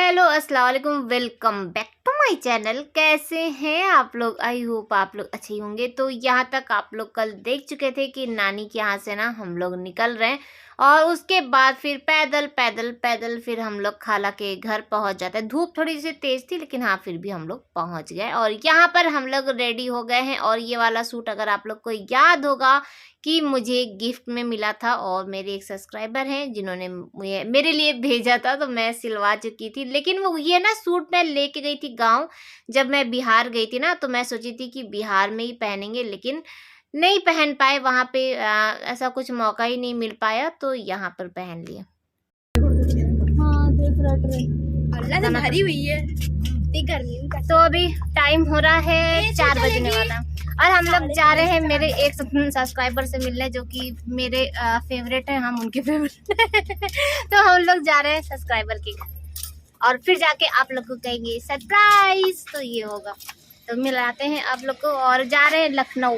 Hello अस्सलाम वालेकुम, welcome back to my channel. कैसे हैं आप लोग? आई होप आप लोग अच्छे ही होंगे। तो यहाँ तक आप लोग कल देख चुके थे कि नानी के यहाँ से ना हम लोग निकल रहे हैं और उसके बाद फिर पैदल पैदल पैदल फिर हम लोग खाला के घर पहुँच जाते हैं। धूप थोड़ी सी तेज़ थी लेकिन हाँ फिर भी हम लोग पहुँच गए और यहाँ पर हम लोग रेडी हो गए हैं। और ये वाला सूट अगर आप लोग को याद होगा कि मुझे गिफ्ट में मिला था और मेरे एक सब्सक्राइबर हैं जिन्होंने मुझे मेरे लिए भेजा था, तो मैं सिलवा चुकी थी। लेकिन वो ये ना सूट मैं लेके गई थी गांव, जब मैं बिहार गई थी ना, तो मैं सोची थी कि बिहार में ही पहनेंगे लेकिन नहीं पहन पाए। वहाँ पे ऐसा कुछ मौका ही नहीं मिल पाया तो यहाँ पर पहन लिया। हाँ देख अल्लाह से भरी हुई है। तो अभी टाइम हो रहा है 4 बजने वाला और हम लोग जा रहे हैं मेरे एक सब्सक्राइबर से मिलने जो कि मेरे फेवरेट है, हम उनके फेवरेट तो हम लोग जा रहे हैं सब्सक्राइबर के और फिर जाके आप लोग को कहेंगे सरप्राइज। तो ये होगा, तो मिलाते हैं आप लोग को और जा रहे हैं लखनऊ।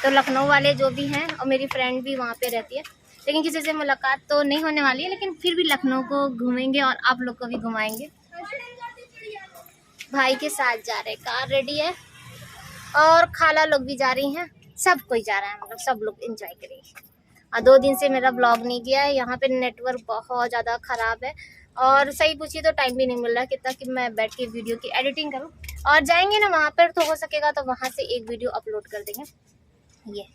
तो लखनऊ वाले जो भी हैं और मेरी फ्रेंड भी वहाँ पे रहती है, लेकिन किसी से मुलाकात तो नहीं होने वाली है, लेकिन फिर भी लखनऊ को घूमेंगे और आप लोग को भी घुमाएंगे। भाई के साथ जा रहे हैं, कार रेडी है और खाला लोग भी जा रही हैं, सब कोई जा रहा है, मतलब सब लोग एंजॉय करेंगे। और 2 दिन से मेरा ब्लॉग नहीं किया है, यहाँ पे नेटवर्क बहुत ज़्यादा ख़राब है और सही पूछिए तो टाइम भी नहीं मिल रहा कितना कि मैं बैठ के वीडियो की एडिटिंग करूँ। और जाएंगे ना वहाँ पर तो हो सकेगा तो वहाँ से एक वीडियो अपलोड कर देंगे। ये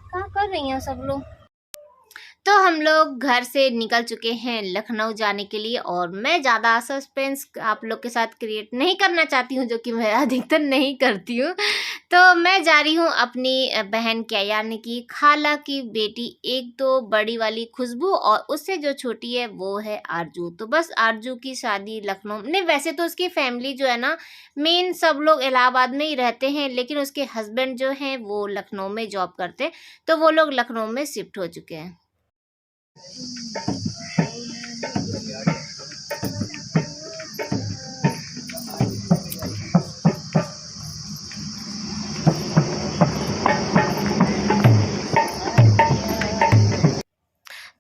क्या कर रही हैं सब लोग? तो हम लोग घर से निकल चुके हैं लखनऊ जाने के लिए और मैं ज़्यादा सस्पेंस आप लोग के साथ क्रिएट नहीं करना चाहती हूँ, जो कि मैं अधिकतर नहीं करती हूँ। तो मैं जा रही हूँ अपनी बहन क्या यानी कि खाला की बेटी, एक तो बड़ी वाली खुशबू और उससे जो छोटी है वो है आरजू। तो बस आरजू की शादी लखनऊ नहीं, वैसे तो उसकी फैमिली जो है ना मेन सब लोग इलाहाबाद में ही रहते हैं, लेकिन उसके हस्बैंड जो हैं वो लखनऊ में जॉब करते हैं, तो वो लोग लखनऊ में शिफ्ट हो चुके हैं।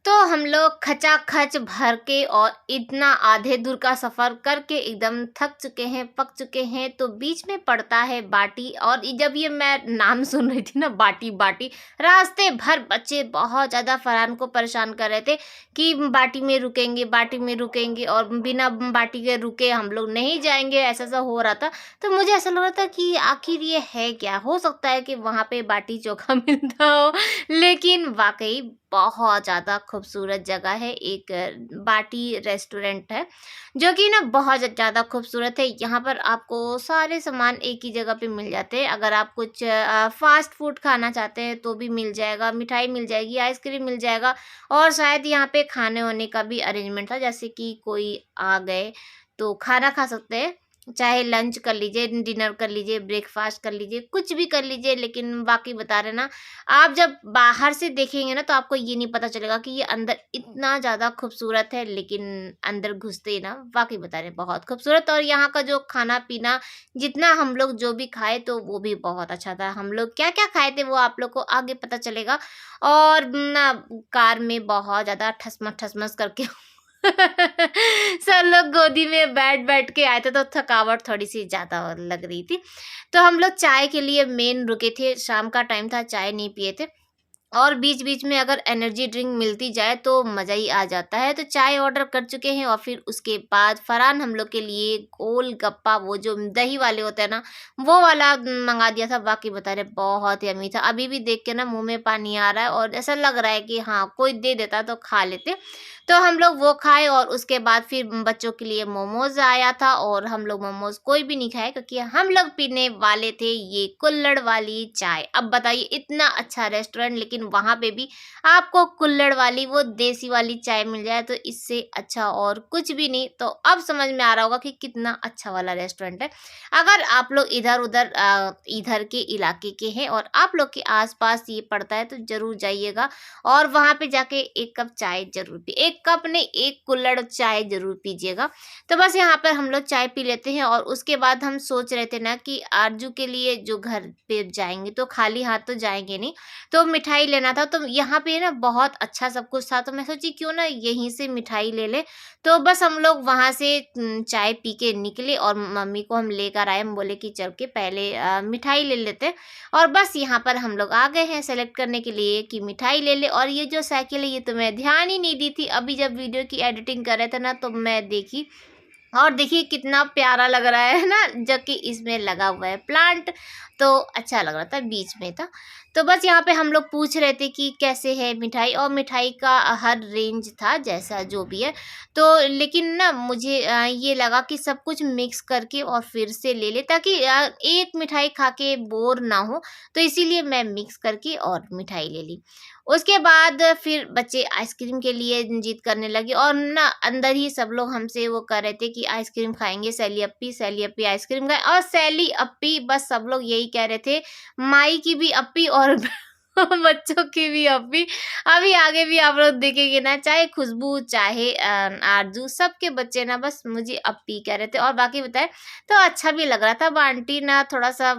तो हम लोग खचाखच भर के और इतना आधे दूर का सफ़र करके एकदम थक चुके हैं, पक चुके हैं। तो बीच में पड़ता है बाटी, और जब ये मैं नाम सुन रही थी ना बाटी बाटी, रास्ते भर बच्चे बहुत ज़्यादा फरहान को परेशान कर रहे थे कि बाटी में रुकेंगे और बिना बाटी के रुके हम लोग नहीं जाएंगे, ऐसा सा हो रहा था। तो मुझे ऐसा लग रहा था कि आखिर ये है क्या, हो सकता है कि वहाँ पे बाटी चोखा मिलता हो, लेकिन वाकई बहुत ज़्यादा खूबसूरत जगह है। एक बाटी रेस्टोरेंट है जो कि ना बहुत ज़्यादा खूबसूरत है। यहाँ पर आपको सारे सामान एक ही जगह पे मिल जाते हैं। अगर आप कुछ फास्ट फूड खाना चाहते हैं तो भी मिल जाएगा, मिठाई मिल जाएगी, आइसक्रीम मिल जाएगा और शायद यहाँ पे खाने वाने का भी अरेंजमेंट था, जैसे कि कोई आ गए तो खाना खा सकते हैं, चाहे लंच कर लीजिए, डिनर कर लीजिए, ब्रेकफास्ट कर लीजिए, कुछ भी कर लीजिए। लेकिन बाकी बता रहे ना, आप जब बाहर से देखेंगे ना तो आपको ये नहीं पता चलेगा कि ये अंदर इतना ज़्यादा खूबसूरत है, लेकिन अंदर घुसते ही ना वाकई बता रहे बहुत खूबसूरत। और यहाँ का जो खाना पीना, जितना हम लोग जो भी खाए तो वो भी बहुत अच्छा था। हम लोग क्या क्या खाए थे वो आप लोग को आगे पता चलेगा। और ना कार में बहुत ज़्यादा ठसमस ठसमस करके सब लोग गोदी में बैठ बैठ के आए थे तो थकावट थोड़ी सी ज़्यादा लग रही थी। तो हम लोग चाय के लिए मेन रुके थे, शाम का टाइम था, चाय नहीं पिए थे और बीच बीच में अगर एनर्जी ड्रिंक मिलती जाए तो मज़ा ही आ जाता है। तो चाय ऑर्डर कर चुके हैं और फिर उसके बाद फरहान हम लोग के लिए गोल गप्पा, वो जो दही वाले होते हैं ना, वो वाला मंगा दिया था। बाकी बता रहे बहुत यम्मी था, अभी भी देख के ना मुंह में पानी आ रहा है और ऐसा लग रहा है कि हाँ कोई दे देता तो खा लेते। तो हम लोग वो खाए और उसके बाद फिर बच्चों के लिए मोमोज आया था और हम लोग मोमोज कोई भी नहीं खाए क्योंकि हम लोग पीने वाले थे ये कुल्हड़ वाली चाय। अब बताइए इतना अच्छा रेस्टोरेंट, लेकिन वहाँ पे भी आपको कुल्हड़ वाली वो देसी वाली चाय मिल जाए तो इससे अच्छा और कुछ भी नहीं। तो अब समझ में आ रहा होगा कि कितना अच्छा वाला रेस्टोरेंट है। अगर आप लोग इधर उधर इधर के इलाके के हैं और आप लोग के आसपास ये पड़ता है तो ज़रूर जाइएगा और वहाँ पे जाके एक कप चाय ज़रूर पिए। 1 कप नहीं 1 कुल्हड़ चाय ज़रूर पीजिएगा। तो बस यहाँ पर हम लोग चाय पी लेते हैं और उसके बाद हम सोच रहे थे ना कि आरजू के लिए जो घर पे जाएँगे तो खाली हाथ तो जाएँगे नहीं, तो मिठाई लेना था। तो यहाँ पे ना बहुत अच्छा सब कुछ था, तो मैं सोची क्यों ना यहीं से मिठाई ले लें। तो बस हम लोग वहाँ से चाय पी के निकले और मम्मी को हम लेकर आए। हम बोले कि चल के पहले मिठाई ले लेते हैं। और बस यहाँ पर हम लोग आ गए हैं सेलेक्ट करने के लिए कि मिठाई ले ले। और ये जो साइकिल है ये तो मैं ध्यान ही नहीं दी थी, अभी जब वीडियो की एडिटिंग कर रहे थे ना तो मैं देखी, और देखिए कितना प्यारा लग रहा है ना, जबकि इसमें लगा हुआ है प्लांट, तो अच्छा लग रहा था, बीच में था। तो बस यहाँ पे हम लोग पूछ रहे थे कि कैसे है मिठाई, और मिठाई का हर रेंज था जैसा जो भी है। तो लेकिन ना मुझे ये लगा कि सब कुछ मिक्स करके और फिर से ले ले, ताकि एक मिठाई खा के बोर ना हो, तो इसीलिए मैं मिक्स करके और मिठाई ले ली। उसके बाद फिर बच्चे आइसक्रीम के लिए जिद करने लगे, और ना अंदर ही सब लोग हमसे वो कर रहे थे कि आइसक्रीम खाएंगे, सैली अपी आइसक्रीम खाए, और सैली अपी बस सब लोग यही कह रहे थे, माई की भी अपी और बच्चों की भी अपी। अभी आगे भी आप लोग देखेंगे ना, चाहे खुशबू चाहे आरजू, सबके बच्चे ना बस मुझे अपी कह रहे थे। और बाकी बताए तो अच्छा भी लग रहा था। अब आंटी ना थोड़ा सा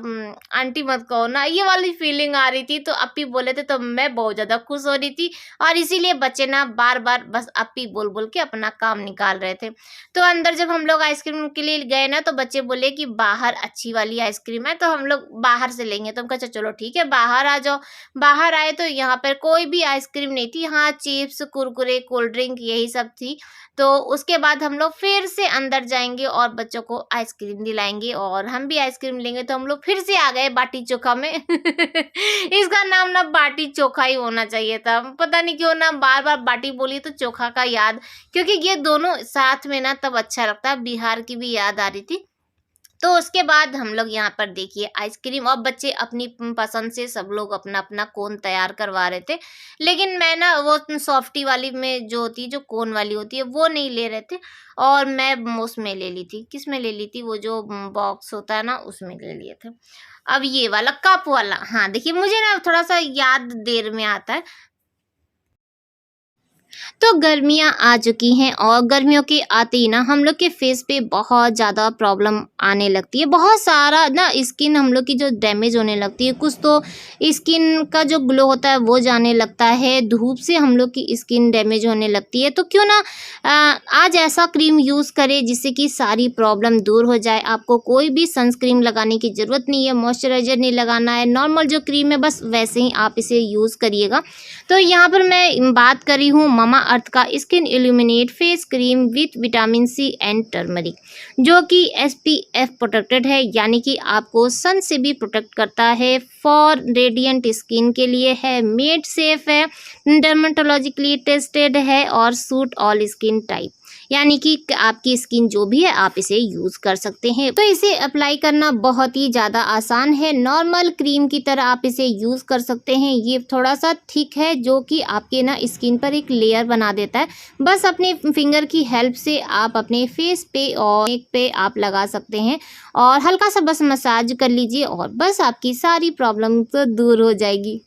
आंटी मत कहो ना, ये वाली फीलिंग आ रही थी, तो अपी बोले थे तो मैं बहुत ज़्यादा खुश हो रही थी, और इसीलिए बच्चे ना बार बार बस अपी बोल बोल के अपना काम निकाल रहे थे। तो अंदर जब हम लोग आइसक्रीम के लिए गए ना, तो बच्चे बोले कि बाहर अच्छी वाली आइसक्रीम है, तो हम लोग बाहर से लेंगे। तो हम कहा चलो ठीक है बाहर आ जाओ। बाहर आए तो यहाँ पर कोई भी आइसक्रीम नहीं थी, हाँ चिप्स कुरकुरे कोल्ड ड्रिंक यही सब थी। तो उसके बाद हम लोग फिर से अंदर जाएंगे और बच्चों को आइसक्रीम दिलाएंगे, और हम भी आइसक्रीम लेंगे। तो हम लोग फिर से आ गए बाटी चोखा में इसका नाम ना बाटी चोखा ही होना चाहिए था, पता नहीं क्यों ना बार बार बाटी बोली तो चोखा का याद, क्योंकि ये दोनों साथ में ना तब अच्छा लगता है। बिहार की भी याद आ रही थी। तो उसके बाद हम लोग यहाँ पर देखिए आइसक्रीम, और बच्चे अपनी पसंद से सब लोग अपना अपना कोन तैयार करवा रहे थे, लेकिन मैं ना वो सॉफ्टी वाली में जो होती है, जो कोन वाली होती है, वो नहीं ले रहे थे, और मैं उसमें ले ली थी। किस में ले ली थी? वो जो बॉक्स होता है ना उसमें ले लिए थे। अब ये वाला कप वाला, हाँ देखिए मुझे ना थोड़ा सा याद देर में आता है। तो गर्मियाँ आ चुकी हैं, और गर्मियों के आते ही ना हम लोग के फेस पे बहुत ज़्यादा प्रॉब्लम आने लगती है। बहुत सारा ना स्किन हम लोग की जो डैमेज होने लगती है, कुछ तो स्किन का जो ग्लो होता है वो जाने लगता है, धूप से हम लोग की स्किन डैमेज होने लगती है। तो क्यों ना आज ऐसा क्रीम यूज़ करें जिससे कि सारी प्रॉब्लम दूर हो जाए। आपको कोई भी सनस्क्रीन लगाने की ज़रूरत नहीं है, मॉइस्चराइज़र नहीं लगाना है, नॉर्मल जो क्रीम है बस वैसे ही आप इसे यूज़ करिएगा। तो यहाँ पर मैं बात कर रही हूँ मामा अर्थ का skin illuminate face cream with vitamin C and turmeric, जो कि SPF प्रोटेक्टेड है, यानी कि आपको सन से भी प्रोटेक्ट करता है। फॉर रेडिएंट स्किन के लिए है, मेड सेफ है, डर्मेटोलॉजिकली टेस्टेड है, और सूट ऑल स्किन टाइप, यानी कि आपकी स्किन जो भी है आप इसे यूज़ कर सकते हैं। तो इसे अप्लाई करना बहुत ही ज़्यादा आसान है, नॉर्मल क्रीम की तरह आप इसे यूज़ कर सकते हैं। ये थोड़ा सा थिक है, जो कि आपके ना स्किन पर एक लेयर बना देता है। बस अपने फिंगर की हेल्प से आप अपने फेस पे और नेक पे आप लगा सकते हैं, और हल्का सा बस मसाज कर लीजिए, और बस आपकी सारी प्रॉब्लम तो दूर हो जाएगी।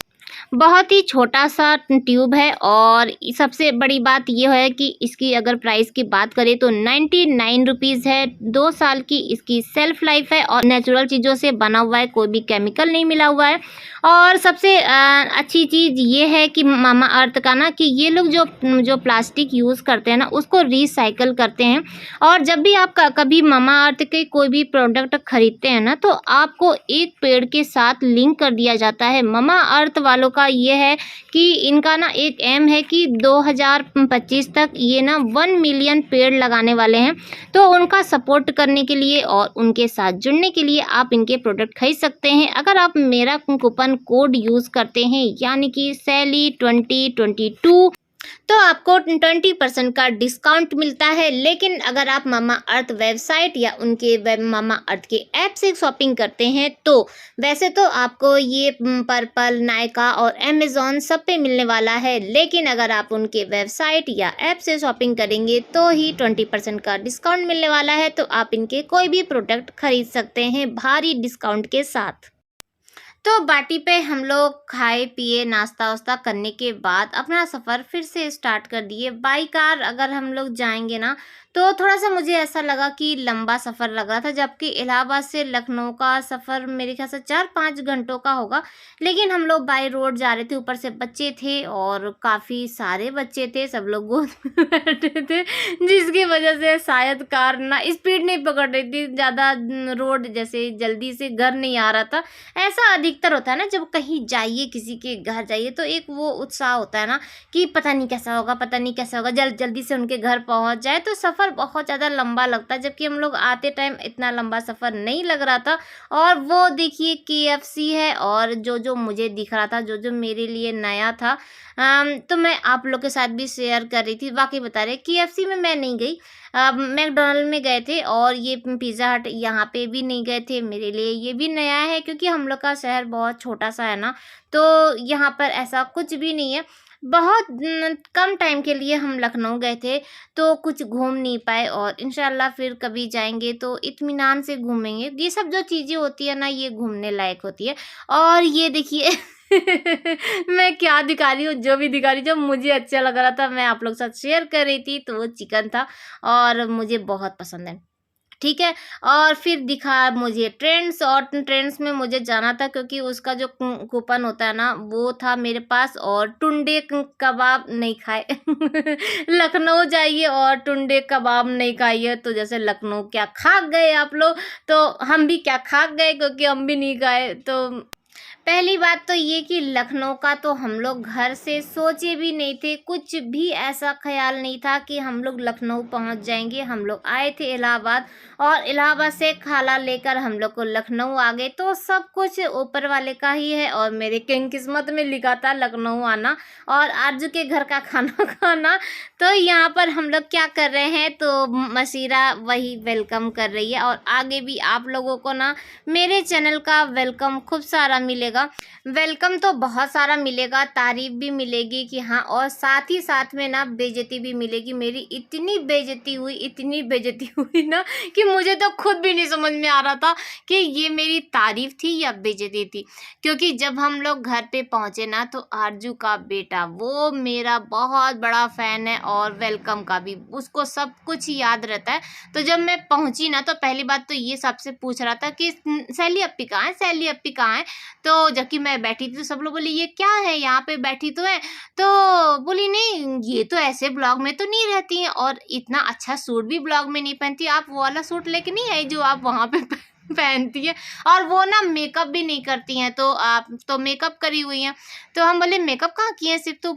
बहुत ही छोटा सा ट्यूब है, और सबसे बड़ी बात ये है कि इसकी अगर प्राइस की बात करें तो 99 रुपीज़ है। 2 साल की इसकी सेल्फ लाइफ है, और नेचुरल चीज़ों से बना हुआ है, कोई भी केमिकल नहीं मिला हुआ है। और सबसे अच्छी चीज़ ये है कि मामा अर्थ का ना, कि ये लोग जो प्लास्टिक यूज़ करते हैं ना उसको रिसाइकल करते हैं। और जब भी आप कभी मामा अर्थ के कोई भी प्रोडक्ट खरीदते हैं ना, तो आपको एक पेड़ के साथ लिंक कर दिया जाता है। मामा अर्थ वालों का ये है कि इनका ना एक एम है कि 2025 तक ये ना 1 मिलियन पेड़ लगाने वाले हैं। तो उनका सपोर्ट करने के लिए और उनके साथ जुड़ने के लिए आप इनके प्रोडक्ट खरीद सकते हैं। अगर आप मेरा कूपन कोड यूज़ करते हैं, यानी कि सैली 2022, तो आपको 20% का डिस्काउंट मिलता है। लेकिन अगर आप मामा अर्थ वेबसाइट या उनके मामा अर्थ के ऐप से शॉपिंग करते हैं, तो वैसे तो आपको ये पर्पल, नायका और अमेज़ॉन सब पे मिलने वाला है, लेकिन अगर आप उनके वेबसाइट या ऐप से शॉपिंग करेंगे तो ही 20% का डिस्काउंट मिलने वाला है। तो आप इनके कोई भी प्रोडक्ट खरीद सकते हैं भारी डिस्काउंट के साथ। तो बाटी पे हम लोग खाए पिए नाश्ता वास्ता करने के बाद अपना सफ़र फिर से स्टार्ट कर दिए। बाई कार अगर हम लोग जाएंगे ना तो थोड़ा सा मुझे ऐसा लगा कि लंबा सफ़र लग रहा था, जबकि इलाहाबाद से लखनऊ का सफ़र मेरे ख्याल से 4-5 घंटों का होगा। लेकिन हम लोग बाई रोड जा रहे थे, ऊपर से बच्चे थे और काफ़ी सारे बच्चे थे, सब लोग गोद में बैठे थे, जिसकी वजह से शायद कार ना स्पीड नहीं पकड़ रही थी ज़्यादा, रोड जैसे जल्दी से घर नहीं आ रहा था। ऐसा अधिकतर होता है ना, जब कहीं जाइए किसी के घर जाइए तो एक वो उत्साह होता है ना कि पता नहीं कैसा होगा, पता नहीं कैसा होगा, जल्दी से उनके घर पहुंच जाए, तो सफ़र बहुत ज़्यादा लंबा लगता है। जबकि हम लोग आते टाइम इतना लंबा सफ़र नहीं लग रहा था। और वो देखिए KFC है, और जो मुझे दिख रहा था, जो मेरे लिए नया था, तो मैं आप लोग के साथ भी शेयर कर रही थी। वाकई बता रहे, KFC में मैं नहीं गई, मैकडोनल्ड में गए थे, और ये पिज़्ज़ा हट यहाँ पे भी नहीं गए थे। मेरे लिए ये भी नया है, क्योंकि हम लोग का शहर बहुत छोटा सा है ना, तो यहाँ पर ऐसा कुछ भी नहीं है। बहुत कम टाइम के लिए हम लखनऊ गए थे, तो कुछ घूम नहीं पाए, और इंशाल्लाह फिर कभी जाएंगे तो इत्मीनान से घूमेंगे। ये सब जो चीज़ें होती है ना, ये घूमने लायक होती है। और ये देखिए मैं क्या दिखा रही हूँ, जो भी दिखा रही, जो मुझे अच्छा लग रहा था मैं आप लोग के साथ शेयर कर रही थी, तो वो चिकन था और मुझे बहुत पसंद है। ठीक है। और फिर दिखा मुझे ट्रेंड्स, और ट्रेंड्स में मुझे जाना था क्योंकि उसका जो कूपन होता है ना वो था मेरे पास, और टुंडे कबाब नहीं खाए लखनऊ जाइए और टुंडे कबाब नहीं खाइए, तो जैसे लखनऊ क्या खा गए आप लोग, तो हम भी क्या खा गए, क्योंकि हम भी नहीं खाए। तो पहली बात तो ये कि लखनऊ का तो हम लोग घर से सोचे भी नहीं थे, कुछ भी ऐसा ख्याल नहीं था कि हम लोग लखनऊ पहुंच जाएंगे। हम लोग आए थे इलाहाबाद, और इलाहाबाद से खाला लेकर हम लोग को लखनऊ आ गए, तो सब कुछ ऊपर वाले का ही है। और मेरे किस्मत में लिखा था लखनऊ आना और आरजू के घर का खाना खाना। तो यहाँ पर हम लोग क्या कर रहे हैं, तो मसीरा वही वेलकम कर रही है, और आगे भी आप लोगों को ना मेरे चैनल का वेलकम खूब सारा मिलेगा। वेलकम तो बहुत सारा मिलेगा, तारीफ भी मिलेगी कि हाँ, और साथ ही साथ में ना बेइज्जती भी मिलेगी। मेरी इतनी बेइज्जती हुई ना कि मुझे तो खुद भी नहीं समझ में आ रहा था कि ये मेरी तारीफ थी या बेइज्जती थी। क्योंकि जब हम लोग घर पे पहुंचे ना, तो आरजू का बेटा वो मेरा बहुत बड़ा फ़ैन है, और वेलकम का भी उसको सब कुछ याद रहता है। तो जब मैं पहुंची ना, तो पहली बात तो ये सबसे पूछ रहा था कि सैली अप्पी कहाँ है, सैली अप्पी कहाँ है। तो जबकि मैं बैठी थी तो सब लोग बोले ये क्या है, यहाँ पे बैठी तो है। तो बोली नहीं, ये तो ऐसे ब्लॉग में तो नहीं रहती हैं, और इतना अच्छा सूट भी ब्लॉग में नहीं पहनती। आप वो वाला सूट लेके नहीं आई जो आप वहाँ पे पहनती है, और वो ना मेकअप भी नहीं करती हैं, तो आप तो मेकअप करी हुई हैं। तो हम बोले मेकअप कहाँ किए हैं, सिर्फ तो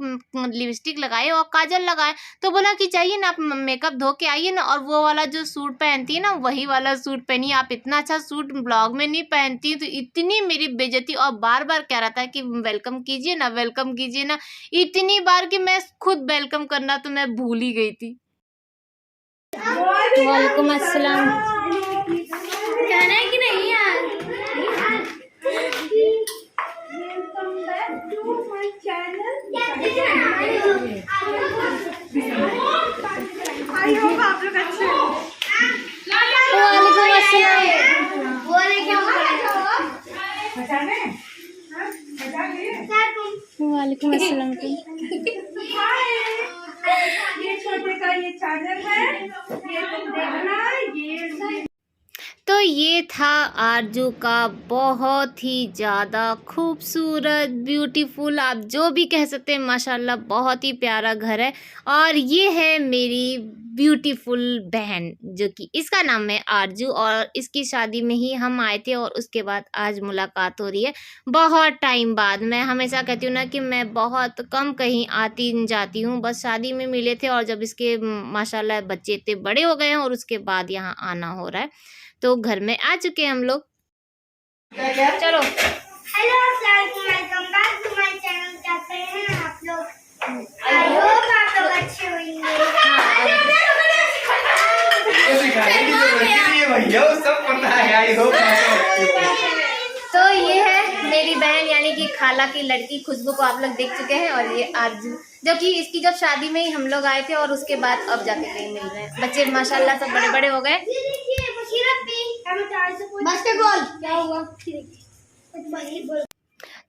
लिपस्टिक लगाए और काजल लगाए। तो बोला कि चाहिए ना, आप मेकअप धो के आइए ना, और वो वाला जो सूट पहनती है ना, वही वाला सूट पहनिए। आप इतना अच्छा सूट ब्लॉग में नहीं पहनती। तो इतनी मेरी बेइज्जती, और बार बार कह रहा था कि वेलकम कीजिए ना, वेलकम कीजिए ना, इतनी बार कि मैं खुद वेलकम करना तो मैं भूल ही गई थी। वालेकुम अस्सलाम। कहना है कि नहीं यार? आई होप आप लोग अच्छे हो। वालेकुम अस्सलाम। वालेकुम अस्सलाम। ये छोटे का ये चार्जर है, ये तुम देखना, ये तो ये था आरजू का बहुत ही ज़्यादा खूबसूरत, ब्यूटीफुल, आप जो भी कह सकते हैं, माशाल्लाह बहुत ही प्यारा घर है। और ये है मेरी ब्यूटीफुल बहन, जो कि इसका नाम है आरजू, और इसकी शादी में ही हम आए थे, और उसके बाद आज मुलाकात हो रही है बहुत टाइम बाद। मैं हमेशा कहती हूँ ना कि मैं बहुत कम कहीं आती जाती हूँ, बस शादी में मिले थे, और जब इसके माशाल्लाह बच्चे इतने बड़े हो गए हैं, और उसके बाद यहाँ आना हो रहा है, तो घर में आ चुके हैं हम लोग। चलो hello, welcome back to my channel. कैसे हैं आप लोग? आई होप आप लोग अच्छे होंगे। तो ये है मेरी बहन, यानी कि खाला की लड़की खुशबू को आप लोग देख चुके हैं, और ये आरजू, जो कि इसकी जब शादी में ही हम लोग आए थे, और उसके बाद अब जाके कहीं मिल रहे हैं। बच्चे माशाल्लाह सब बड़े बड़े हो गए। बास्केटबॉल क्या हुआ?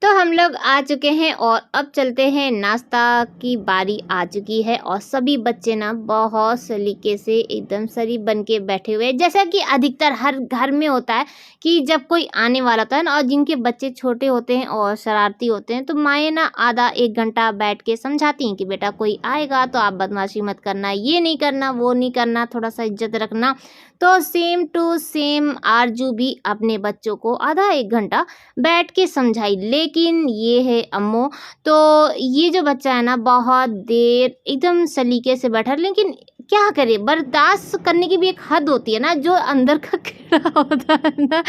तो हम लोग आ चुके हैं और अब चलते हैं, नाश्ता की बारी आ चुकी है और सभी बच्चे ना बहुत सलीके से एकदम शरीफ बन के बैठे हुए हैं। जैसा कि अधिकतर हर घर में होता है कि जब कोई आने वाला होता है ना और जिनके बच्चे छोटे होते हैं और शरारती होते हैं तो माएँ ना आधा 1 घंटा बैठ के समझाती हैं कि बेटा कोई आएगा तो आप बदमाशी मत करना, ये नहीं करना, वो नहीं करना, थोड़ा सा इज्जत रखना। तो सेम टू सेम आरजू भी अपने बच्चों को आधा 1 घंटा बैठ के समझाई। लेकिन ये है अम्मू, तो ये जो बच्चा है ना बहुत देर एकदम सलीके से बैठा, लेकिन क्या करे, बर्दाश्त करने की भी एक हद होती है ना। जो अंदर का कीड़ा होता है ना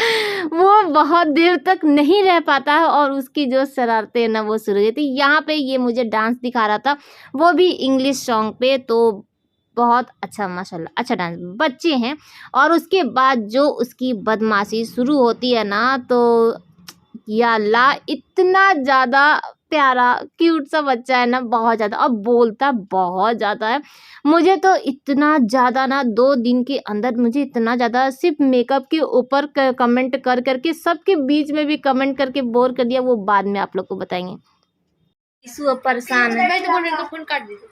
वो बहुत देर तक नहीं रह पाता है और उसकी जो शरारतें हैं ना वो शुरू हो जाती। यहाँ पे ये मुझे डांस दिखा रहा था, वो भी इंग्लिश सॉन्ग पे, तो बहुत अच्छा माशाल्लाह अच्छा डांस बच्चे हैं। और उसके बाद जो उसकी बदमाशी शुरू होती है ना तो या अल्लाह, इतना ज़्यादा प्यारा क्यूट सा बच्चा है ना, बहुत ज़्यादा, और बोलता बहुत ज़्यादा है। मुझे तो इतना ज़्यादा ना 2 दिन के अंदर मुझे इतना ज़्यादा सिर्फ मेकअप के ऊपर कमेंट कर करके सबके बीच में भी कमेंट करके बोर कर दिया, वो बाद में आप लोग को बताएंगे। इशू अब परेशान है। का फोन काट दीजिए।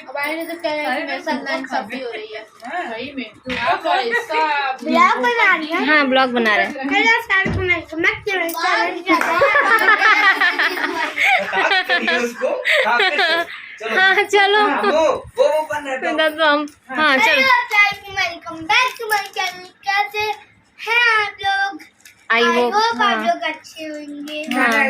अब आए तो कह रहे हैं कि मैं सनलाइन सब्जी हो रही है सही में ब्लॉग बना रही है। हाँ ब्लॉग बना रहे हैं। हेलो अस्सलाम वालेकुम, मैं चैलेंज हाँ चलो तो हम हाँ चलो। हेलो अस्सलाम वालेकुम, बैक टू माय चैनल। कैसे हैं आप लोग? आई आई होप होप आप लोग अच्छे होंगे। हाँ